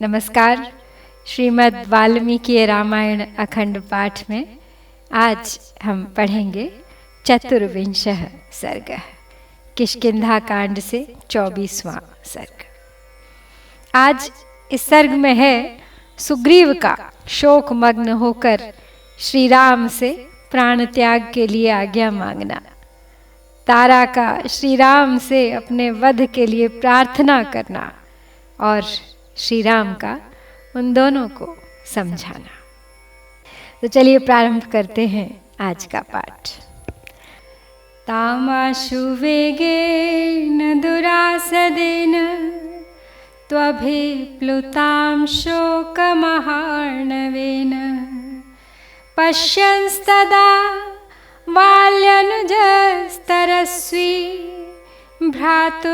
नमस्कार। श्रीमद् वाल्मीकि रामायण अखंड पाठ में आज हम पढ़ेंगे चतुर्विंशः सर्ग, किष्किंधा कांड से 24वां सर्ग। आज इस सर्ग में है सुग्रीव का शोक मग्न होकर श्री राम से प्राण त्याग के लिए आज्ञा मांगना, तारा का श्री राम से अपने वध के लिए प्रार्थना करना और श्री राम का उन दोनों को समझाना। तो चलिए प्रारंभ करते हैं आज का पाठ। तामाशु वेगेन दुरासदेन त्वभिप्लुतां शोकमहार्णवेन पश्यंस्तदा बाल्यनुजस्तरस्वी भ्रातुर्वधेना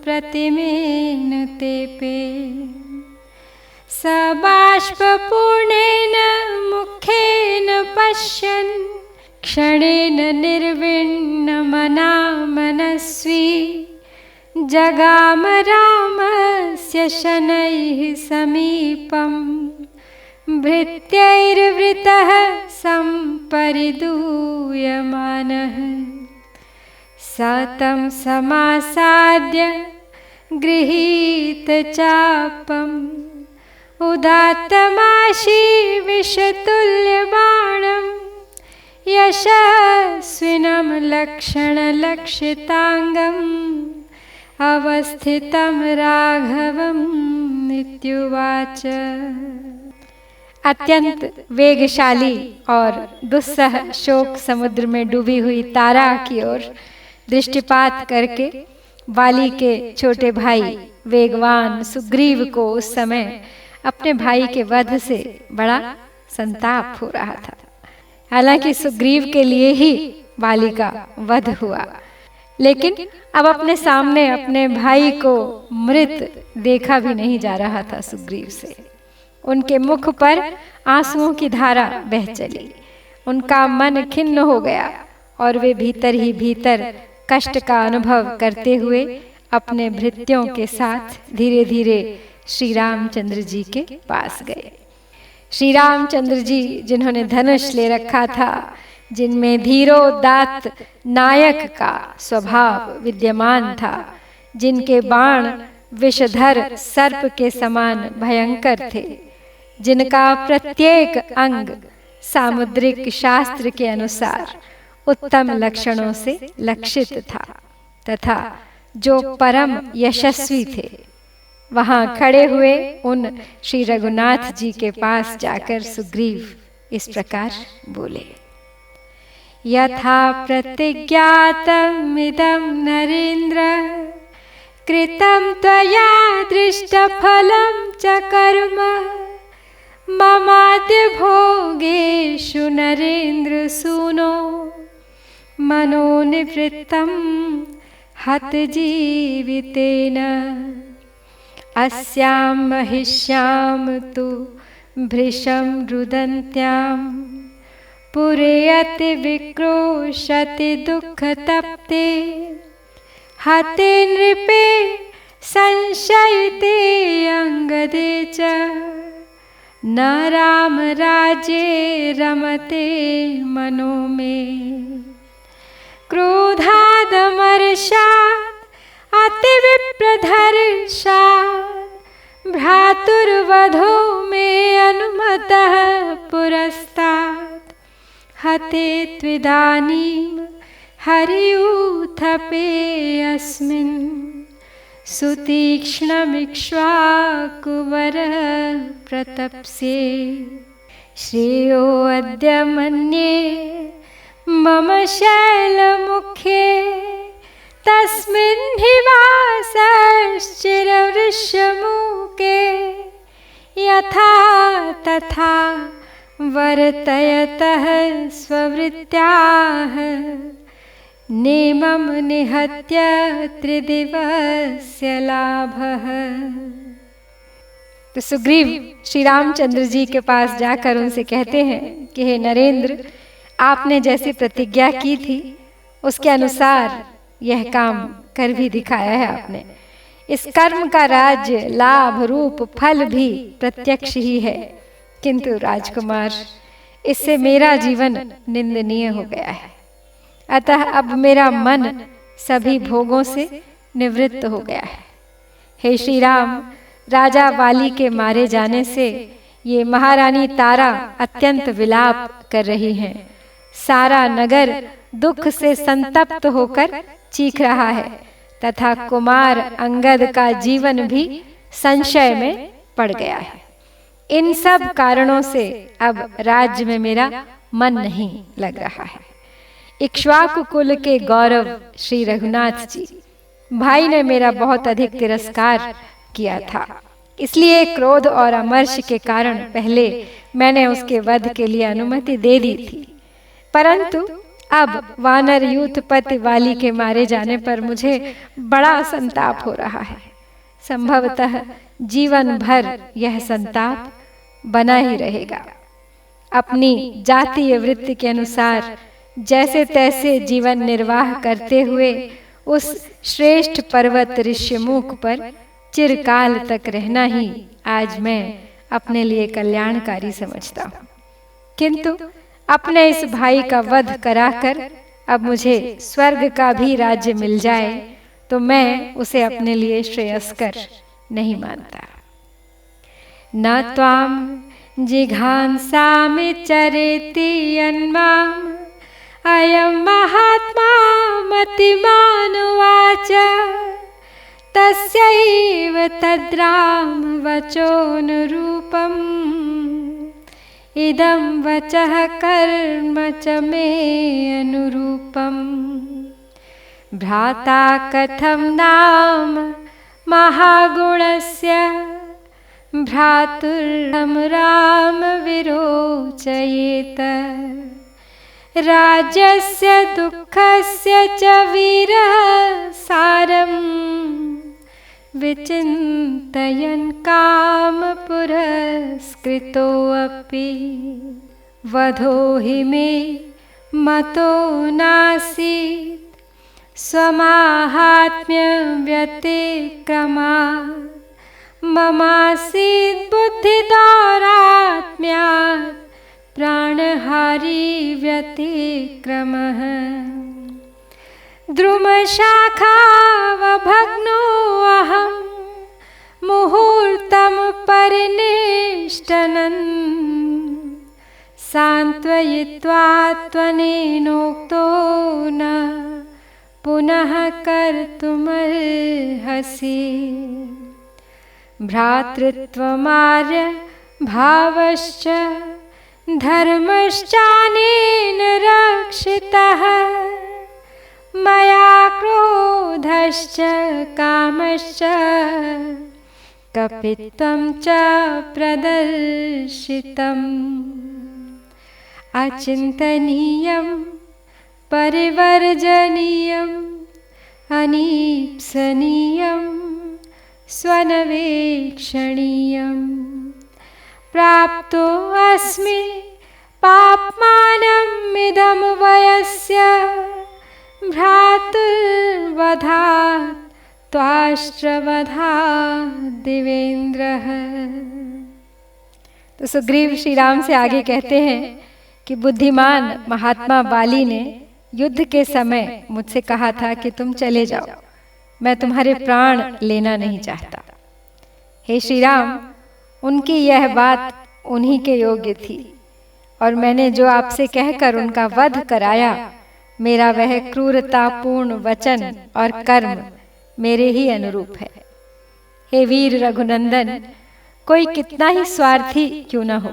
प्रतिमेन तेपे स बाष्पूर्णेन मुखेन पश्यन् क्षणेन निर्विण्णमना मनस्वी जगाम रामस्य शनैः समीपं भृत्यैर्वृतः सम्परिदूयमानः स तं समासाद्य गृहीतचापम् उदात्तमाशीविषतुल्यबाणं यशस्विनं लक्षणलक्षिताङ्गम् अवस्थितं राघवं इत्युवाच। अत्यंत वेगशाली और दुस्सह शोक समुद्र में डूबी हुई तारा की ओर दृष्टिपात करके वाली के छोटे भाई वेगवान सुग्रीव को उस समय अपने भाई के वध से बड़ा संताप हो रहा था। हालांकि सुग्रीव के लिए ही वाली का वध हुआ, लेकिन अब अपने सामने अपने भाई को मृत देखा भी नहीं जा रहा था सुग्रीव से। उनके मुख पर आंसुओं की धारा बह चली, उनका मन खिन्न हो गया और वे भीतर ही भीतर कष्ट का अनुभव करते हुए अपने भृत्यों के साथ धीरे धीरे श्री रामचंद्र जी के पास गए। श्री रामचंद्र जी जिन्होंने धनुष ले रखा था, जिनमें धीरोदात्त नायक का स्वभाव विद्यमान था, जिनके बाण विषधर सर्प के समान भयंकर थे, जिनका प्रत्येक अंग सामुद्रिक शास्त्र के अनुसार उत्तम लक्षणों से लक्षित था तथा जो परम यशस्वी थे, वहां खड़े हुए उन श्री रघुनाथ जी के पास जाकर सुग्रीव इस प्रकार बोले। यथा प्रतिज्ञातम् इदं नरेंद्र कृतं त्वया दृष्टफलं च कर्म ममाद्य भोगेषु नरेंद्र सूनो मनोनिवृत्तं हतजीवितेन अस्यां महिष्यां तु भृशं रुदन्त्यां पुरे अति विक्रोशति दुःखतप्ते हते नृपे संशयिते अंगदे च न राम राज्ये रमते मनो मे क्रोधादमर्षात् अतिविप्रधर्षात् भ्रातुर्वधो मे अनुमतः पुरस्तात् हते त्विदानीं हरियूथपे अस्मिन् सुतीक्ष्णमिक्ष्वाकुवर प्रतप्स्ये श्रेयो अद्य मन्ये मम शैलमुखे तस्मिन् हि वासश्चिरवृषमूके यथा तथा वर्तयतः स्ववृत्त्याः नेमं निहत्य त्रिदिवस्य लाभः। तो सुग्रीव श्री रामचंद्र जी के पास जाकर उनसे कहते हैं कि हे नरेंद्र, आपने जैसी प्रतिज्ञा की थी उसके अनुसार यह काम कर भी दिखाया है आपने। इस कर्म का राज्य, लाभ, रूप, फल भी प्रत्यक्ष ही है, किंतु राजकुमार इससे मेरा जीवन निंदनीय हो गया है। अतः अब मेरा मन सभी भोगों से निवृत्त हो गया है। हे श्री राम, राजा वाली के मारे जाने से ये महारानी तारा अत्यंत विलाप कर रही हैं। सारा नगर दुख से संतप्त होकर चीख रहा है तथा कुमार अंगद का जीवन भी संशय में पड़ गया है। इन सब कारणों से अब राज्य में मेरा मन नहीं लग रहा है। इक्ष्वाकु कुल के गौरव श्री रघुनाथ जी, भाई ने मेरा बहुत अधिक तिरस्कार किया था, इसलिए क्रोध और अमर्ष के कारण पहले मैंने उसके वध के लिए अनुमति दे दी थी, परंतु अब वानर यूथपति वाली के मारे जाने पर मुझे बड़ा संताप हो रहा है। संभवतः जीवन भर यह संताप बना ही रहेगा। अपनी जातीय वृत्ति के अनुसार जैसे तैसे जीवन निर्वाह करते हुए उस श्रेष्ठ पर्वत ऋष्यमुख पर चिरकाल तक रहना ही आज मैं अपने लिए कल्याणकारी समझता हूँ। किंतु अपने इस भाई का वध कराकर अब मुझे स्वर्ग का भी राज्य मिल जाए तो मैं उसे अपने लिए श्रेयस्कर नहीं मानता। न त्वां जिघांसामि चरेति अन्माम् अयं महात्मा मतिमान् उवाच। तस्यैव तद्राम वचोनुरूपम् इदं वचः कर्म च मे अनुरूपम्। भ्राता कथं नाम महागुणस्य भ्रातुर्हं राम विरोचयेत। राज्यस्य दुःखस्य च वीरः सारम् विचिन्तयन् काम पुरस्कृतोऽपि। वधो हि मे मतो नासीत् स्वमाहात्म्यं व्यतिक्रमात्। ममासीत् बुद्धिदौरात्म्यात् प्राणहारी व्यतिक्रमः। द्रुमशाखावभग्नो अहं मुहूर्तं परिनिष्टनं। सान्त्वयित्वा त्वनेनोक्तो न पुनः कर्तुमर्हसि। भ्रातृत्वमार्य भावश्च धर्मश्चानेन रक्षितः। मया क्रोधश्च कामश्च कपित्वं च प्रदर्शितम्। अचिन्तनीयं परिवर्जनीयम् अनीप्सनीयं स्वनवेक्षणीयम्। प्राप्तो अस्मि पाप्मानम् इदं वयस्य। भ्रातुर्वधात् त्वाष्ट्रवधात् दिवेन्द्रः। तो सुग्रीव श्री राम से आगे कहते हैं कि बुद्धिमान महात्मा बाली ने युद्ध के समय मुझसे कहा था कि तुम चले जाओ, मैं तुम्हारे प्राण लेना नहीं चाहता। हे श्री राम, उनकी यह बात उन्हीं के योग्य थी और मैंने जो आपसे कहकर उनका वध कराया, मेरा वह क्रूरतापूर्ण वचन और कर्म मेरे ही अनुरूप है। हे वीर रघुनंदन, कोई कितना ही स्वार्थी क्यों न हो,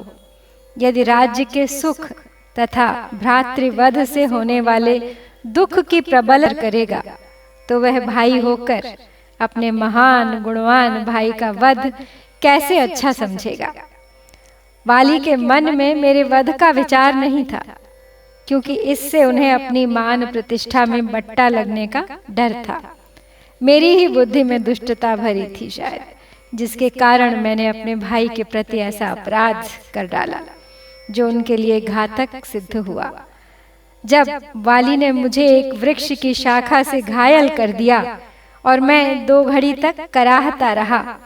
यदि राज्य के सुख तथा भ्रातृवध से होने वाले दुख की प्रबल करेगा तो वह भाई होकर अपने महान गुणवान भाई का वध कैसे अच्छा समझेगा। वाली के मन में मेरे वध का विचार नहीं था, क्योंकि इससे उन्हें अपनी मान प्रतिष्ठा में बट्टा लगने का डर था। मेरी ही बुद्धि में दुष्टता भरी थी शायद, जिसके कारण मैंने अपने भाई के प्रति ऐसा अपराध कर डाला जो उनके लिए घातक सिद्ध हुआ। जब वाली ने मुझे एक वृक्ष की शाखा से घायल कर दिया और मैं 2 घड़ी तक कराहता रहा।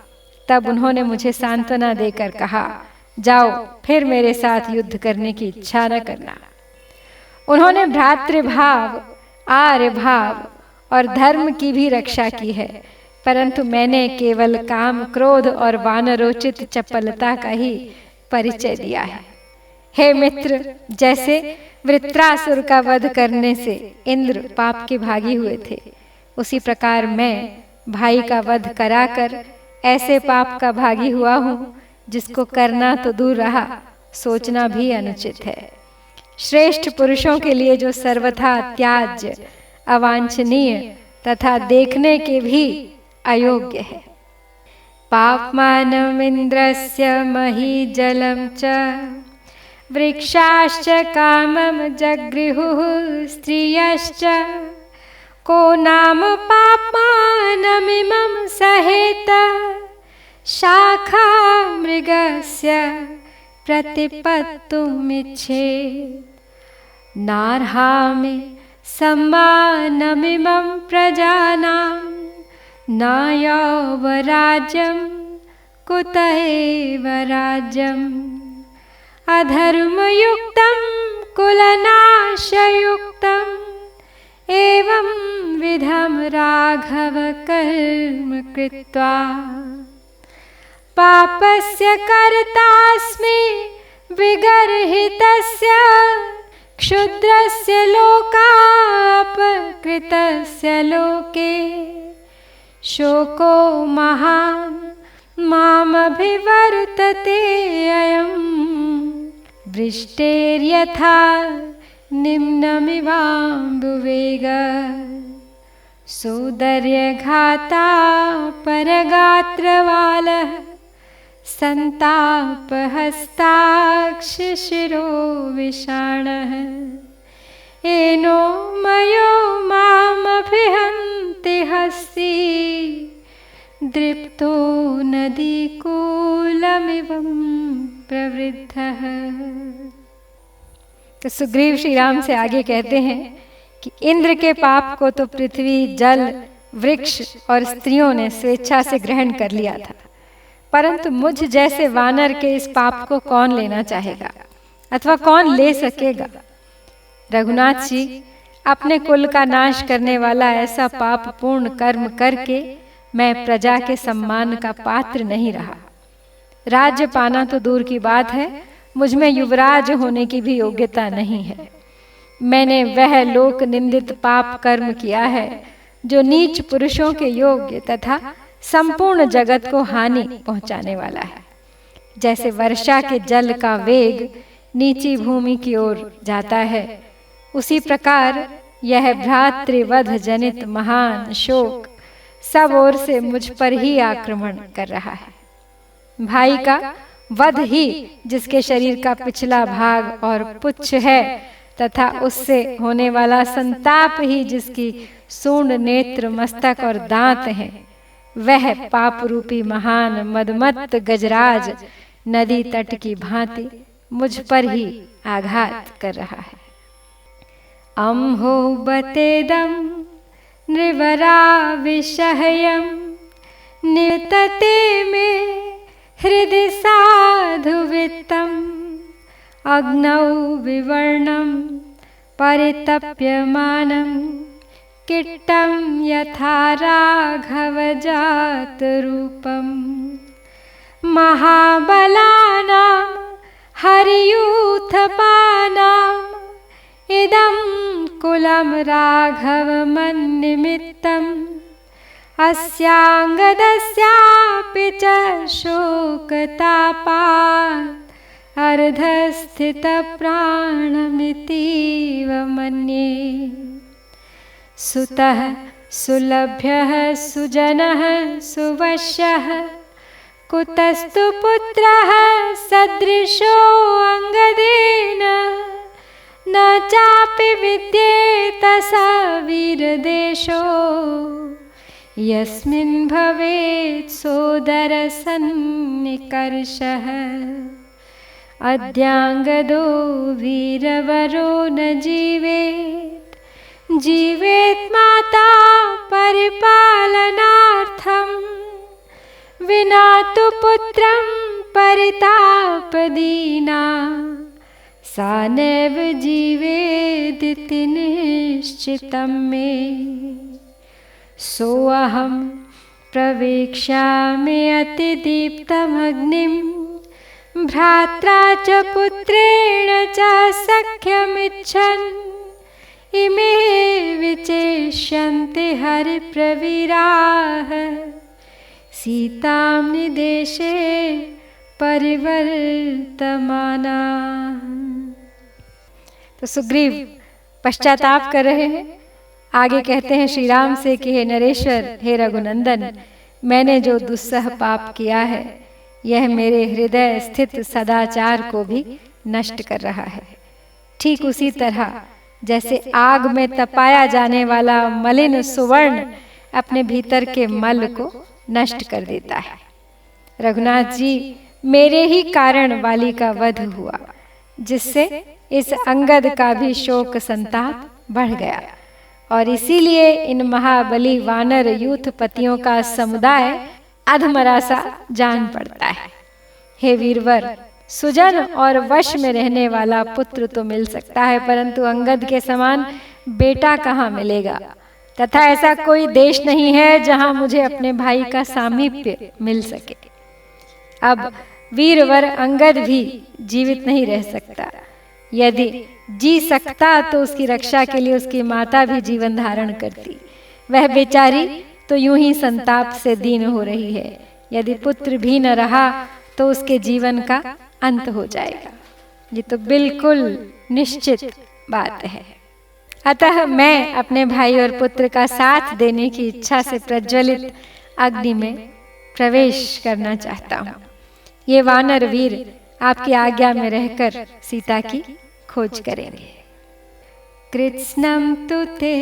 तब उन्होंने मुझे सांत्वना देकर कहा, जाओ फिर मेरे साथ युद्ध करने की इच्छा न करना। उन्होंने भ्रातृभाव, आर्य भाव और धर्म की भी रक्षा की है, परंतु मैंने केवल काम, क्रोध और वानरोचित चपलता का ही परिचय दिया है। हे मित्र, जैसे वृत्रासुर का वध करने से इंद्र पाप के भागी हुए थे, उसी प्रकार मैं भाई का वध कराकर ऐसे पाप का भागी हुआ हूँ जिसको करना तो दूर रहा, सोचना भी अनुचित है। श्रेष्ठ पुरुषों के लिए जो सर्वथा त्याज्य, अवांछनीय तथा देखने के भी अयोग्य है। पापमानम् इंद्रस्य महीजलं च वृक्षाश्च कामं जगृहुः स्त्रियश्च को नाम पापमानमिमं सहेत शाखा मृगस्य प्रतिपत्तुमिच्छेत् नार्हामि सम्मानमिमं प्रजानां न यौवराज्यं कुत एव राज्यम् अधर्मयुक्तं कुलनाशयुक्तं एवं विधं राघव कर्म कृत्वा पापस्य कर्तास्मि विगर्हितस्य क्षुद्रस्य लोकापकृतस्य लोके शोको महान् मामभिवर्तते अयं वृष्टेर्यथा निम्नमिवाम्बुवेगः सौदर्यघाता परगात्रवालः संतापहस्ताक्षशिरो विषाणः एनो मयो मामभिहन्ति हस्ति दृप्तो नदीकूलमिवं प्रवृद्धः। तो सुग्रीव श्री राम से आगे कहते हैं कि इंद्र के पाप को तो पृथ्वी, जल, वृक्ष और स्त्रियों ने स्वेच्छा से ग्रहण कर लिया था, परंतु मुझ जैसे वानर के इस पाप को कौन लेना चाहेगा अथवा कौन ले सकेगा। रघुनाथ जी, अपने कुल का नाश करने वाला ऐसा पाप पूर्ण कर्म करके मैं प्रजा के सम्मान का पात्र नहीं रहा। राज्य पाना तो दूर की बात है, मुझ में युवराज होने की भी योग्यता नहीं है। मैंने वह लोक निंदित पाप कर्म किया है जो नीच पुरुषों के योग्य तथा संपूर्ण जगत को हानि पहुंचाने वाला है। जैसे वर्षा के जल का वेग नीची भूमि की ओर जाता है, उसी प्रकार यह भ्रातृवध जनित महान शोक सब ओर से मुझ पर ही आक्रमण कर रहा है। भाई का वध ही जिसके शरीर का पिछला भाग और पुच्छ है तथा उससे होने वाला संताप ही जिसकी सूंड, नेत्र, मस्तक और दांत हैं, वह पाप रूपी महान मदमत्त गजराज नदी तट की भांति मुझ पर ही आघात कर रहा है। अम्हो बतेदं नृवरा विषहयं नितते में हृदि साधुवित्तम् अग्नौ विवर्णं परितप्यमानं किट्टं यथा राघवजातरूपं महाबलानां हरियूथपानाम् इदं कुलं राघवमन्निमित्तम् अस्यांगदस्यापि च शोकतापात् अर्धस्थितप्राणमितीव मन्ये सुतः सुलभ्यः सुजनः सुवश्यः कुतस्तु पुत्रः सदृशो अंगदेन न चापि विद्येत स वीरदेशो यस्मिन् भवेत् सोदरसन्निकर्षः अद्यांगदो वीरवरो न जीवेत् जीवेत् माता परिपालनार्थं विना तु पुत्रं परितापदीना सा नैव जीवेदिति निश्चितं मे सोऽहं प्रवेक्ष्यामि अतिदीप्तमग्निं भ्रात्रा च पुत्रेण च सख्यमिच्छन् इमे विचेष्यन्ते हरिप्रवीराः सीतां निदेशे परिवर्तमाना। तो सुग्रीव पश्चाताप कर रहे हैं। आगे कहते हैं श्री राम से कि हे नरेश्वर, हे रघुनंदन, मैंने जो दुस्सह पाप किया है यह मेरे हृदय स्थित सदाचार को भी नष्ट कर रहा है। ठीक उसी तरह जैसे आग में तपाया जाने वाला मलिन सुवर्ण अपने भीतर के मल को नष्ट कर देता है। रघुनाथ जी, मेरे ही कारण वाली का वध हुआ, जिससे इस अंगद का भी शोक संताप बढ़ गया और इसीलिए इन महाबली वानर यूथपतियों का समुदाय अधमरा सा जान पड़ता है। हे वीरवर, सुजन और वश में रहने वाला पुत्र तो मिल सकता है, परंतु अंगद के समान बेटा कहाँ मिलेगा, तथा ऐसा कोई देश नहीं है जहां मुझे अपने भाई का सामीप्य मिल सके। अब वीरवर अंगद भी जीवित नहीं रह सकता। यदि जी सकता तो उसकी रक्षा के लिए उसकी माता भी जीवन धारण करती। वह बेचारी तो यूं ही संताप से दीन हो रही है। यदि पुत्र भी न रहा तो उसके जीवन का अंत हो जाएगा। ये तो बिल्कुल निश्चित बात है। अतः मैं अपने भाई और पुत्र का साथ देने की इच्छा से प्रज्वलित अग्नि में प्रवेश करना चाहता हूँ। ये वानर वीर आपकी आज्ञा में रहकर सीता की खोज करेंगे। कृत्स्नं तु ते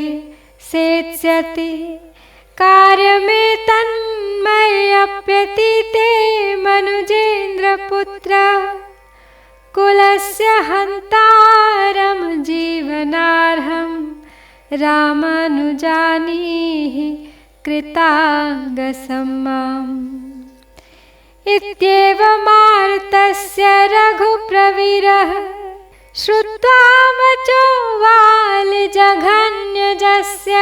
सेत्स्यति कार्यमे तन्मय्यप्यतीते मनुजेन्द्र पुत्र कुलस्य हन्तारं जीवनार्हं रामानुजानीहि कृतागसम्माम् इत्येवमार्तस्य रघुप्रवीरः श्रुत्वा वचो वालिजघन्यजस्य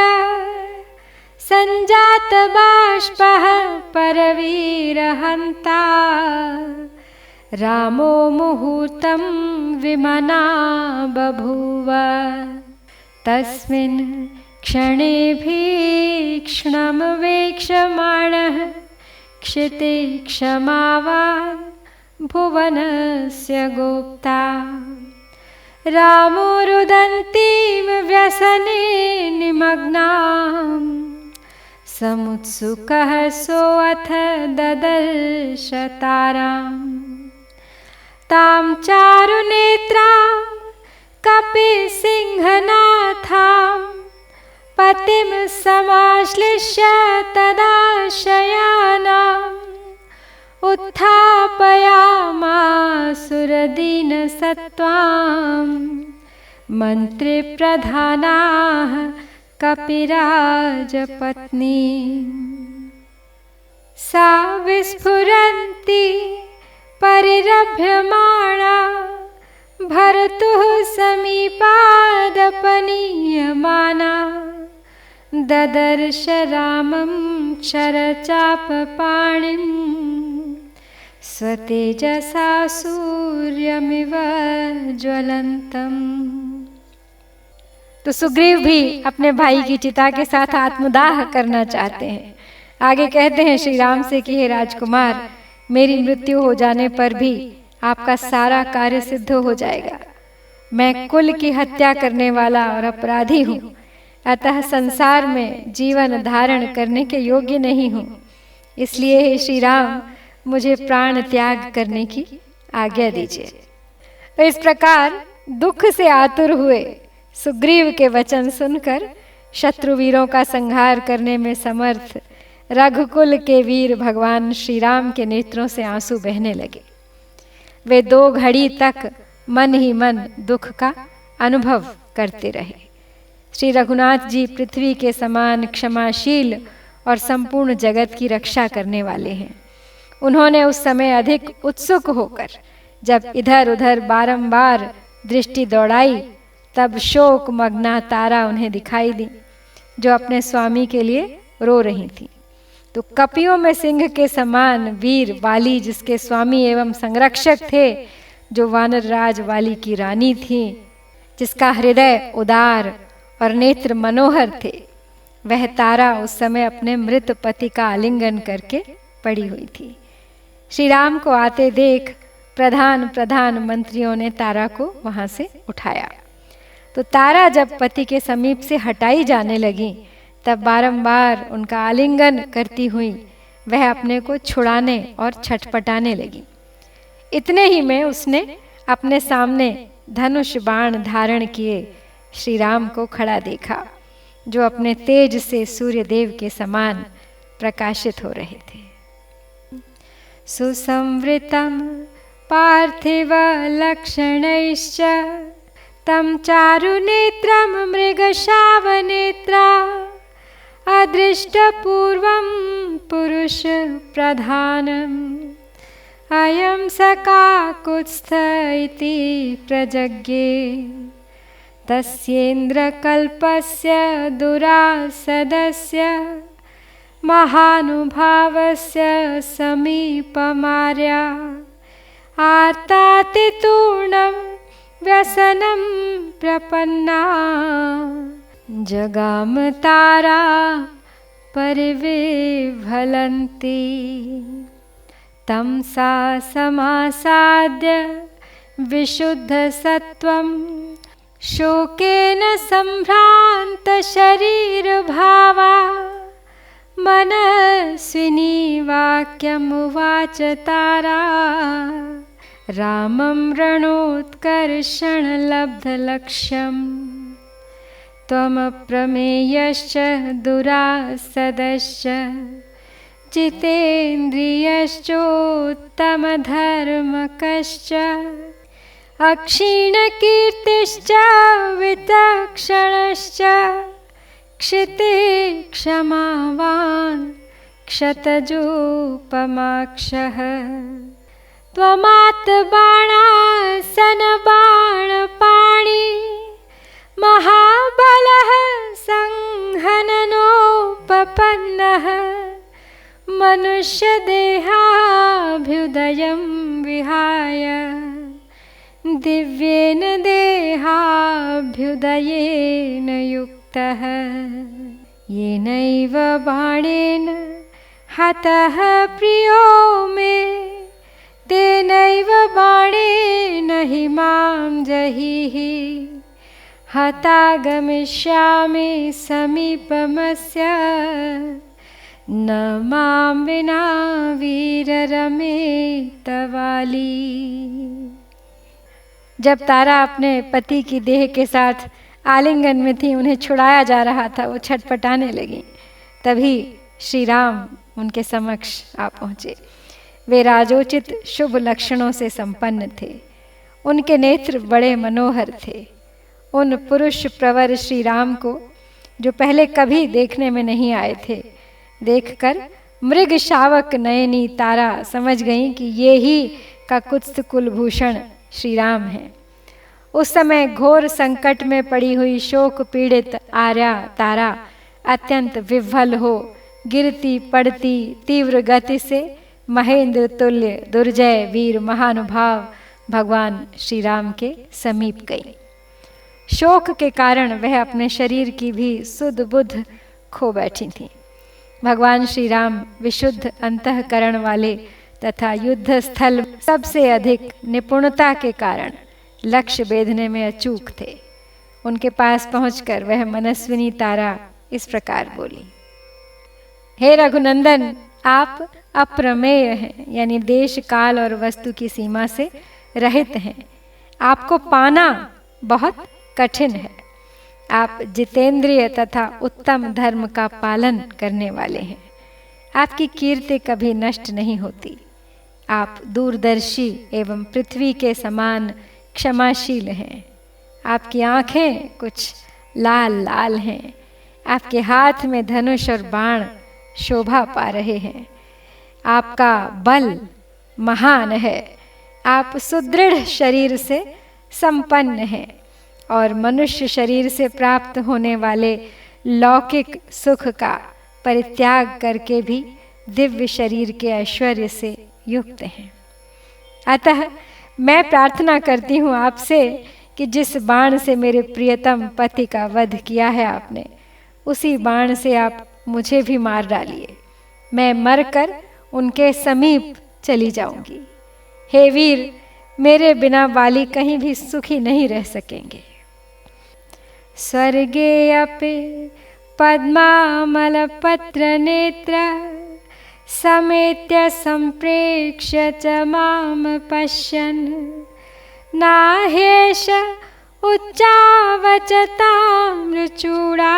सञ्जातबाष्पः परवीरहन्ता रामो मुहूर्तं विमना बभूव तस्मिन् क्षणे भीक्ष्णमवेक्षमाणः क्षिते क्षमावान् भुवनस्य गोप्ता रामो रुदन्तीं व्यसने निमग्नाम् समुत्सुकः सोऽथ ददर्श ताराम् तां चारुनेत्रां कपिसिंहनाथां पतिं समाश्लिष्य तदा शयानाम् उत्थापयामासुरदीनसत्त्वां मन्त्रिप्रधानाः कपिराजपत्नी सा विस्फुरन्ती परिरभ्यमाणा भर्तुः समीपादपनीयमाना ददर्श रामं क्षरचापपाणिं स्वतेजसा सूर्यमिव ज्वलन्तम्। तो सुग्रीव भी अपने भाई की चिता के साथ आत्मदाह करना चाहते हैं। आगे कहते हैं श्री राम से कि हे राजकुमार, मेरी मृत्यु हो जाने पर भी आपका सारा कार्य सिद्ध हो जाएगा। मैं कुल की हत्या करने वाला और अपराधी हूँ, अतः संसार में जीवन धारण करने के योग्य नहीं हूँ। इसलिए हे श्री राम, मुझे प्राण त्याग करने की आज्ञा दीजिए। तो इस प्रकार दुख से आतुर हुए सुग्रीव के वचन सुनकर शत्रुवीरों का संहार करने में समर्थ रघुकुल के वीर भगवान श्री राम के नेत्रों से आंसू बहने लगे। वे 2 घड़ी तक मन ही मन दुख का अनुभव करते रहे। श्री रघुनाथ जी पृथ्वी के समान क्षमाशील और संपूर्ण जगत की रक्षा करने वाले हैं। उन्होंने उस समय अधिक उत्सुक होकर जब इधर उधर बारंबार दृष्टि दौड़ाई, तब शोक मग्ना तारा उन्हें दिखाई दी, जो अपने स्वामी के लिए रो रही थी। तो कपियों में सिंह के समान वीर वाली, जिसके स्वामी एवं संरक्षक थे, जो वानर राज वाली की रानी थी, जिसका हृदय उदार और नेत्र मनोहर थे, वह तारा उस समय अपने मृत पति का आलिंगन करके पड़ी हुई थी। श्री राम को आते देख प्रधान मंत्रियों ने तारा को वहां से उठाया। तो तारा जब पति के समीप से हटाई जाने लगी, तब बारंबार उनका आलिंगन करती हुई वह अपने को छुड़ाने और छटपटाने लगी। इतने ही में उसने अपने सामने धनुष बाण धारण किए श्री राम को खड़ा देखा, जो अपने तेज से सूर्य देव के समान प्रकाशित हो रहे थे। सुसंवृतं पार्थिव लक्षणैश्च तं चारुनेत्रं मृगशावनेत्रा अदृष्टपूर्वं पुरुष प्रधानम् अयं सकाकुत्स्थ इति प्रजज्ञे तस्येन्द्रकल्पस्य दुरासदस्य महानुभावस्य समीपमार्या आर्तातितूर्णं व्यसनं प्रपन्ना जगाम तारा परिविह्वलन्ती तं सा समासाद्य विशुद्धसत्त्वं शोकेन सम्भ्रान्त शरीरभावा मनस्विनी वाक्यमुवाच तारा रामं रणोत्कर्षणलब्धलक्ष्यम् त्वमप्रमेयश्च दुरासदश्च जितेन्द्रियश्चोत्तमधर्मकश्च अक्षीणकीर्तिश्च विचक्षणश्च क्षितिक्षमावान् क्षतजोपमाक्षः त्वमात्बाणासनबाणपाणि महाबलः संहननोपपन्नः मनुष्यदेहाभ्युदयं विहाय दिव्येन देहाभ्युदयेन युक्तः येनैव बाणेन हतः प्रियो मे तेनैव बाणेन हि मां जहिः हतागमिष्यामि समीपमस्य न मां विना वीररमेत वाली। जब तारा अपने पति की देह के साथ आलिंगन में थी, उन्हें छुड़ाया जा रहा था, वो छटपटाने लगी। तभी श्री राम उनके समक्ष आ पहुँचे। वे राजोचित शुभ लक्षणों से संपन्न थे। उनके नेत्र बड़े मनोहर थे। उन पुरुष प्रवर श्री राम को, जो पहले कभी देखने में नहीं आए थे, देखकर मृग शावक नयनी तारा समझ गई कि ये ही काकुत्स्थ कुलभूषण श्री राम हैं। उस समय घोर संकट में पड़ी हुई शोक पीड़ित आर्या तारा अत्यंत विह्वल हो गिरती पड़ती तीव्र गति से महेंद्र तुल्य दुर्जय वीर महानुभाव भगवान श्री राम के समीप गई। शोक के कारण वह अपने शरीर की भी सुध बुध खो बैठी थी। भगवान श्री राम विशुद्ध अंतःकरण वाले तथा युद्ध स्थल सबसे अधिक निपुणता के कारण लक्ष्य भेदने में अचूक थे। उनके पास पहुंचकर वह मनस्विनी तारा इस प्रकार बोली, हे रघुनंदन, आप अप्रमेय हैं, यानी देश काल और वस्तु की सीमा से रहित हैं। आपको पाना बहुत कठिन है। आप जितेंद्रिय तथा उत्तम धर्म का पालन करने वाले हैं। आपकी कीर्ति कभी नष्ट नहीं होती। आप दूरदर्शी एवं पृथ्वी के समान क्षमाशील हैं। आपकी आँखें कुछ लाल लाल हैं। आपके हाथ में धनुष और बाण शोभा पा रहे हैं। आपका बल महान है। आप सुदृढ़ शरीर से संपन्न हैं और मनुष्य शरीर से प्राप्त होने वाले लौकिक सुख का परित्याग करके भी दिव्य शरीर के ऐश्वर्य से युक्त हैं। अतः मैं प्रार्थना करती हूँ आपसे कि जिस बाण से मेरे प्रियतम पति का वध किया है आपने, उसी बाण से आप मुझे भी मार डालिए। मैं मरकर उनके समीप चली जाऊंगी। हे वीर, मेरे बिना वाली कहीं भी सुखी नहीं रह सकेंगे। स्वर्गे अपि पद्मामलपत्र नेत्र समेत्य संप्रेक्ष्य च मां पश्यन् नाह्येष उच्चावचताम्रचूड़ा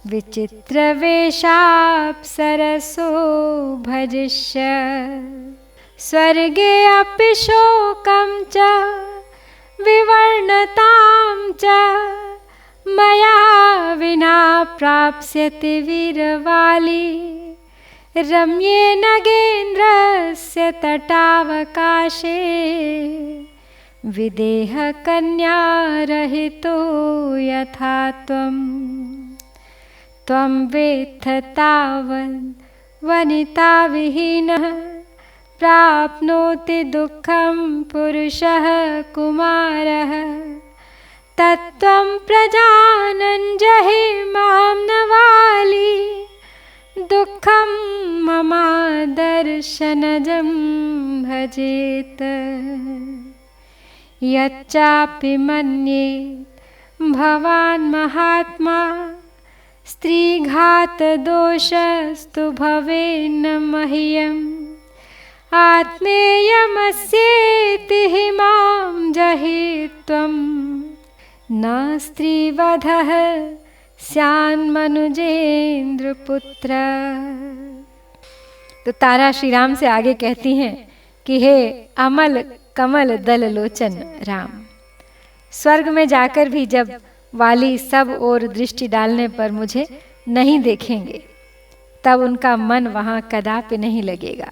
विचित्रवेषाप्सरसो भजिष्य। स्वर्गे अपि शोकं च विवर्णतां च मया विना प्राप्स्यति वीरवाली। रम्ये नगेन्द्रस्य तटावकाशे विदेह कन्या रहितो यथा त्वं वेत्थ तावन् वनिता विहीनः प्राप्नोति दुःखं पुरुषः कुमारः। तत्त्वं प्रजानन् जहि मां न वाली दुःखं ममादर्शनजं भजेत। यच्चापि मन्येत् भवान् महात्मा स्त्रीघातदोषस्तु भवेन्न मह्यम्। आत्मेयमस्येति हि मां जहि त्वं न स्त्रीवधः स्यान्मनुजेन्द्र पुत्र। तो तारा श्री राम से आगे कहती हैं कि हे अमल कमल दल लोचन राम, स्वर्ग में जाकर भी जब वाली सब ओर दृष्टि डालने पर मुझे नहीं देखेंगे, तब उनका मन वहाँ कदापि नहीं लगेगा।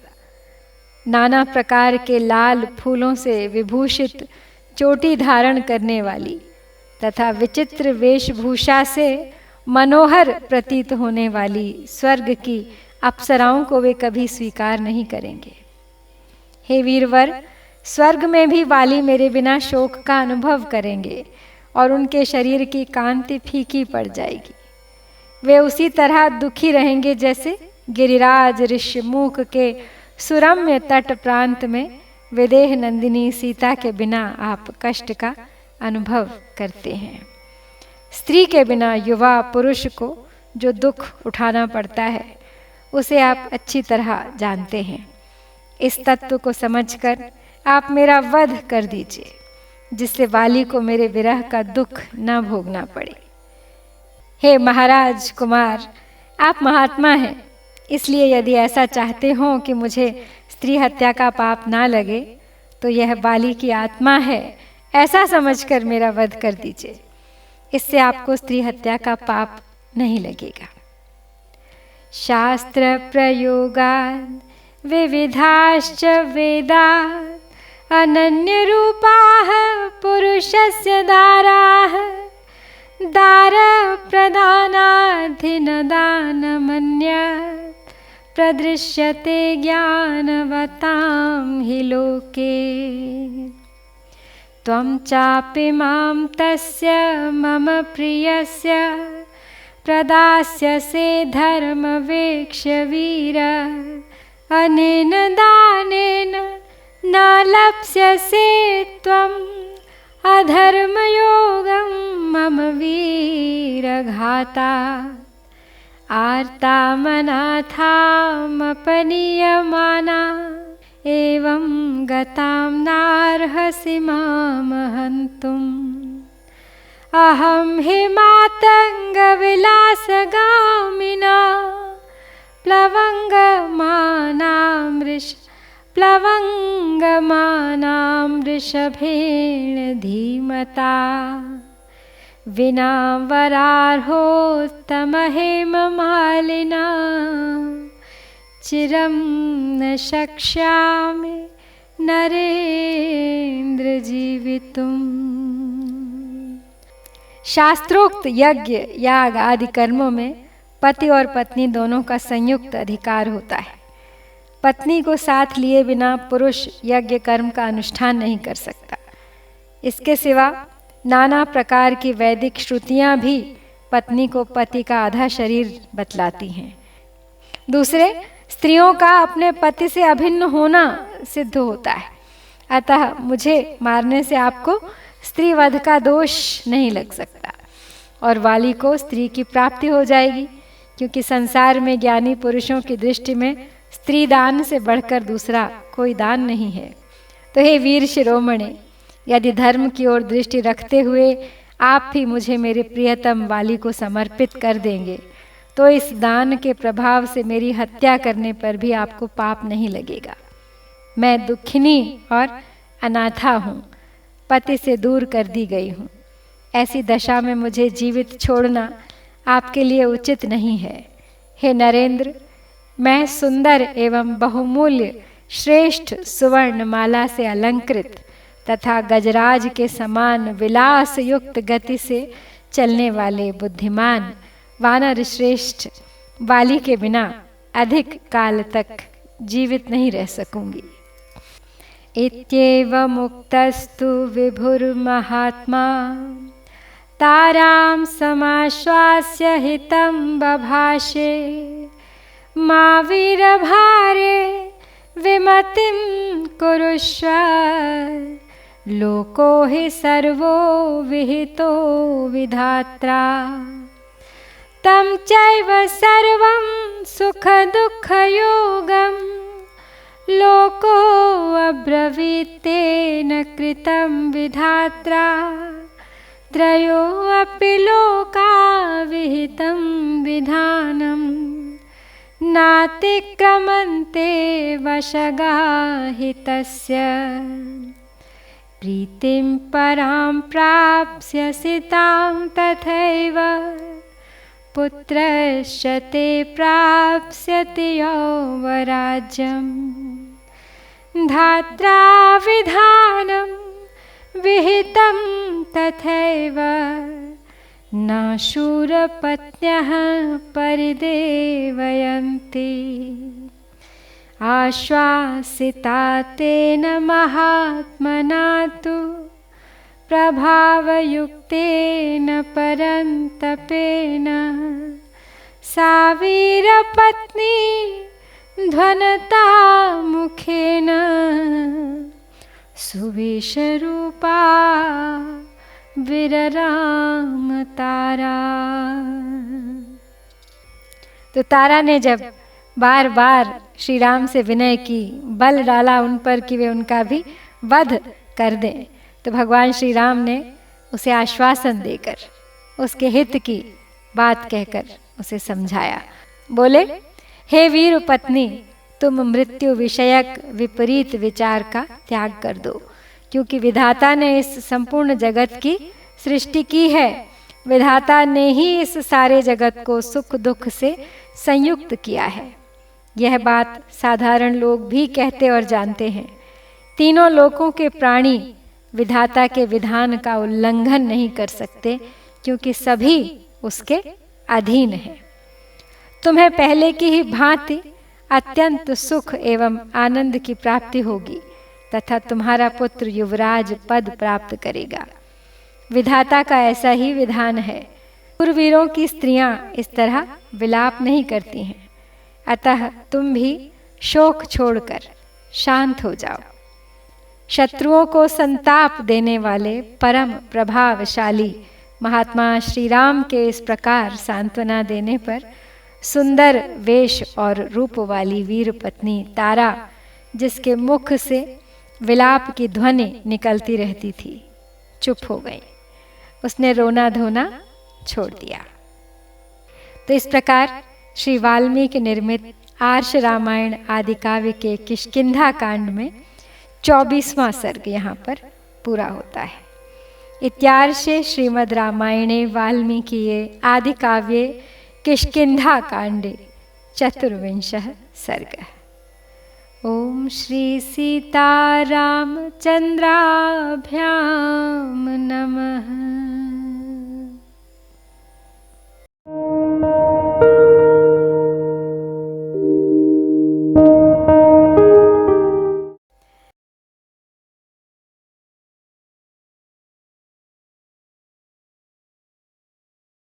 नाना प्रकार के लाल फूलों से विभूषित चोटी धारण करने वाली तथा विचित्र वेशभूषा से मनोहर प्रतीत होने वाली स्वर्ग की अप्सराओं को वे कभी स्वीकार नहीं करेंगे। हे वीरवर, स्वर्ग में भी वाली मेरे बिना शोक का अनुभव करेंगे और उनके शरीर की कांति फीकी पड़ जाएगी। वे उसी तरह दुखी रहेंगे जैसे गिरिराज ऋष्यमुख के सुरम्य तट प्रांत में विदेह नंदिनी सीता के बिना आप कष्ट का अनुभव करते हैं। स्त्री के बिना युवा पुरुष को जो दुख उठाना पड़ता है, उसे आप अच्छी तरह जानते हैं। इस तत्व को समझकर आप मेरा वध कर दीजिए, जिससे वाली को मेरे विरह का दुख न भोगना पड़े। हे महाराज कुमार, आप महात्मा हैं, इसलिए यदि ऐसा चाहते हो कि मुझे स्त्री हत्या का पाप ना लगे, तो यह वाली की आत्मा है ऐसा समझकर मेरा वध कर दीजिए। इससे आपको स्त्री हत्या का पाप नहीं लगेगा। शास्त्र प्रयोगात् विविधाश्च वेदात् अनन्य रूपाः पुरुषस्य दाराः दार प्रदानाधिनदानमन्यत् प्रदृश्यते ज्ञानवतां हि लोके। त्वं चापि मां तस्य मम प्रियस्य प्रदास्यसे धर्मवेक्ष्य वीर। अनेन दानेन न लप्स्यसे त्वम् अधर्मयोगं मम वीरघाता। आर्तामनाथामपनीयमाना एवं गतां नार्हसि मां हन्तुम्। अहं हि मातङ्गविलासगामिना प्लवङ्गमानां वृषभेण धीमता। विना वरार्होत्तमहेममालिना चिरं न शक्ष्यामि नरेंद्र जीवितुम्। शास्त्रोक्त यज्ञ याग आदि कर्मों में पति और पत्नी दोनों का संयुक्त अधिकार होता है। पत्नी को साथ लिए बिना पुरुष यज्ञ कर्म का अनुष्ठान नहीं कर सकता। इसके सिवा नाना प्रकार की वैदिक श्रुतियां भी पत्नी को पति का आधा शरीर बतलाती हैं। दूसरे, स्त्रियों का अपने पति से अभिन्न होना सिद्ध होता है, अतः मुझे मारने से आपको स्त्री वध का दोष नहीं लग सकता और वाली को स्त्री की प्राप्ति हो जाएगी, क्योंकि संसार में ज्ञानी पुरुषों की दृष्टि में स्त्री दान से बढ़कर दूसरा कोई दान नहीं है। तो हे वीर शिरोमणि, यदि धर्म की ओर दृष्टि रखते हुए आप भी मुझे मेरे प्रियतम वाली को समर्पित कर देंगे तो इस दान के प्रभाव से मेरी हत्या करने पर भी आपको पाप नहीं लगेगा। मैं दुखिनी और अनाथा हूँ, पति से दूर कर दी गई हूँ। ऐसी दशा में मुझे जीवित छोड़ना आपके लिए उचित नहीं है। हे नरेंद्र, मैं सुंदर एवं बहुमूल्य श्रेष्ठ सुवर्ण माला से अलंकृत तथा गजराज के समान विलास युक्त गति से चलने वाले बुद्धिमान वानर श्रेष्ठ वाली के बिना अधिक काल तक जीवित नहीं रह सकूंगी। इत्येव मुक्तस्तु विभुर्महात्मा तारां समाश्वास्य हितं बभाषे मा वीरभारे विमतिं कुरुष्व लोको हि सर्वो विहितो विधात्रा तं चैव सर्वं सुखदुःखयोगं लोको अब्रवीत्तेन कृतं विधात्रा त्रयो अपि लोका विहितं विधानं नातिक्रमन्ते वशगा हितस्य प्रीतिं परां प्राप्स्यसि तां तथैव पुत्रश्च ते प्राप्स्यति यौवराज्यम् धात्रा विधानं विहितं तथैव न शूरपत्न्यः परिदेवयन्ति आश्वासिता तेन महात्मना तु प्रभावयुक्तेन परन्तपेन सा वीरपत्नी ध्वनता मुखेन सुवेशरूपा विरराम तारा। तो तारा ने जब बार बार श्री राम से विनय की, बल डाला उन पर कि वे उनका भी वध कर दें, तो भगवान श्री राम ने उसे आश्वासन देकर उसके हित की बात कहकर उसे समझाया। बोले, हे वीर पत्नी, तुम मृत्यु विषयक विपरीत विचार का त्याग कर दो, क्योंकि विधाता ने इस संपूर्ण जगत की सृष्टि की है। विधाता ने ही इस सारे जगत को सुख दुख से संयुक्त किया है। यह बात साधारण लोग भी कहते और जानते हैं। तीनों लोकों के प्राणी विधाता के विधान का उल्लंघन नहीं कर सकते, क्योंकि सभी उसके अधीन हैं। तुम्हें पहले की ही भांति अत्यंत सुख एवं आनंद की प्राप्ति होगी तथा तुम्हारा पुत्र युवराज पद प्राप्त करेगा। विधाता का ऐसा ही विधान है। पूर्ववीरों की स्त्रियां इस तरह विलाप नहीं करती हैं, अतः तुम भी शोक छोड़कर शांत हो जाओ। शत्रुओं को संताप देने वाले परम प्रभावशाली महात्मा श्री राम के इस प्रकार सांत्वना देने पर सुंदर वेश और रूप वाली वीर पत्नी तारा, जिसके मुख से विलाप की ध्वनि निकलती रहती थी, चुप हो गई। उसने रोना धोना छोड़ दिया। तो इस प्रकार श्री वाल्मीकि निर्मित आर्ष रामायण आदि काव्य के किष्किंधा कांड में 24वां सर्ग यहाँ पर पूरा होता है। इत्यार्षे श्रीमद् रामायणे वाल्मीकिये आदिकाव्ये किष्किन्धाकाण्डे चतुर्विंशः सर्गः। ॐ श्री सीतारामचन्द्राभ्यां नमः।